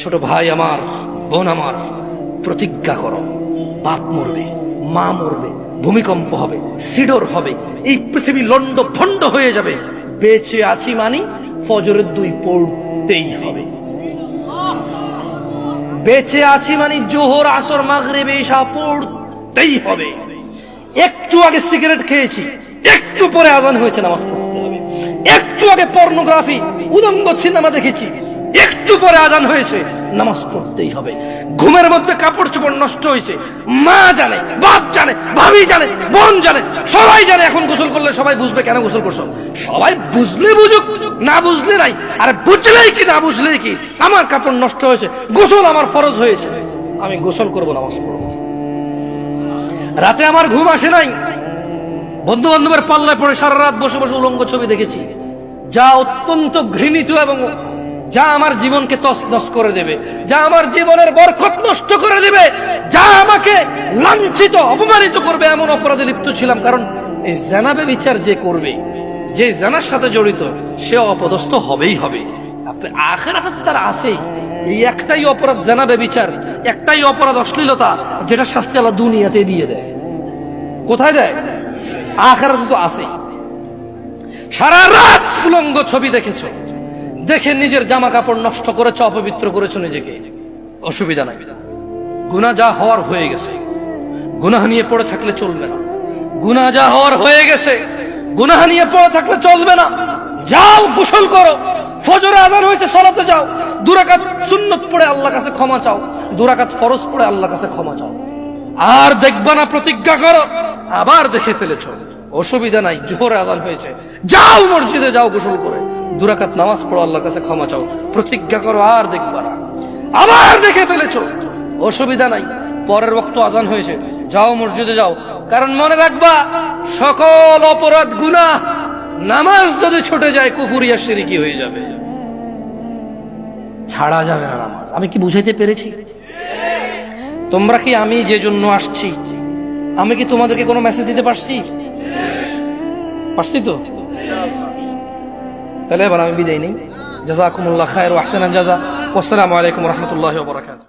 ছোট ভাই আমার, বোন আমার, প্রতিজ্ঞা করো, বাপ মরবে, মা মরবে, ভূমিকম্প হবে, সিডর হবে, এই পৃথিবী লন্ড ভন্ড হয়ে যাবে, বেঁচে আছি মানি ফজরের 2 পড়তেই হবে। বেঁচে আছি মানে জোহর, আসর, মাগরিব, ইশা পড়তেই হবে। একটু আগে সিগারেট খেয়েছি, একটু পরে আজান হয়েছে, নামাজ পড়তে হবে। একটু আগে পর্নোগ্রাফি, উলঙ্গ সিনেমা দেখেছি, একটু পরে আজান হয়েছে, নামাজ পড়তেই হবে। ঘুমের মধ্যে কাপড় চোপড় নষ্ট হয়েছে, মা জানে, বাপ জানে, ভাবি জানে, বোন জানে, সবাই জানে। এখন গোসল করলে সবাই বুঝবে কেন গোসল করছো। সবাই বুঝলে বুঝুক, না বুঝলে নাই। আরে বুঝলেই কি না বুঝলেই কি, আমার কাপড় নষ্ট হয়েছে, গোসল আমার ফরজ হয়েছে, আমি গোসল করবো, নামাজ পড়বো। রাতে আমার ঘুম আসে নাই, বন্ধু বান্ধবের পাল্লায় পড়ে সারা রাত বসে বসে উলঙ্গ ছবি দেখেছি, যা অত্যন্ত ঘৃণিত এবং যা আমার জীবনকে তছনছ করে দেবে, যা আমার জীবনের বরকত নষ্ট করে দেবে, যা আমাকে লাঞ্ছিত অপমানিত করবে, এমন অপরাধে লিপ্ত ছিলাম। কারণ এই জানাবে বিচার যে করবে, যে জানার সাথে জড়িত, সে অপদস্থ হবেই হবে। আখিরাতে তো তার আছেই। এই একটাই অপরাধ জানাবে বিচার, একটাই অপরাধ অশ্লীলতা, যেটা শাস্তি আল্লাহ দুনিয়াতে দিয়ে দেয়। কোথায় দেয়? আখিরাতে তো আছেই। সারা রাত উলঙ্গ ছবি দেখেছো, দেখে নিজের জামা কাপড় নষ্ট করেছো, অপবিত্র করেছো নিজেকে, অসুবিধা নাই। গুনাহ যা হওয়ার হয়ে গেছে, গুনাহ নিয়ে পড়ে থাকলে চলবে না। গুনাহ যা হওয়ার হয়ে গেছে, গুনাহ নিয়ে পড়ে থাকলে চলবে না। যাও গোসল করো, ফজরে আযান হয়েছে, সালাতে যাও, 2 রাকাত সুন্নাত পড়ে আল্লাহর কাছে ক্ষমা চাও, 2 রাকাত ফরজ পড়ে আল্লাহর কাছে ক্ষমা চাও। আর দেখবা না, প্রতিজ্ঞা করো। আবার দেখে ফেলেছো, অসুবিধা নাই, জোহরে আযান হয়েছে, যাও মসজিদে, যাও গোসল করে 2 রাকাত নামাজ পড়ো, আল্লাহর কাছে ক্ষমা চাও, প্রতিজ্ঞা করো। আর দেখবা না। আবার দেখে ফেলেছো, অসুবিধা নাই, পরের ওয়াক্ত আযান হয়েছে, যাও মসজিদে যাও। কারণ মনে রাখবা, সকল অপরাধ গুনাহ নামাজ যদি ছুটে যায় কুফরিয়া শিরকি হয়ে যাবে, ছাড়া যাবে না নামাজ। আমি কি বুঝাইতে পেরেছি? তোমরা কি, আমি যে জন্য আসছি, আমি কি তোমাদেরকে কোনো মেসেজ দিতে পারছি? পারছি তো? তাহলে এবার আমি বিদায় নেই। জাযাকুমুল্লাহ খায়র ওয়া আহসানাল জাযা। ওয়াসসালামু আলাইকুম ওয়া রাহমাতুল্লাহি ওয়া বারাকাতুহু।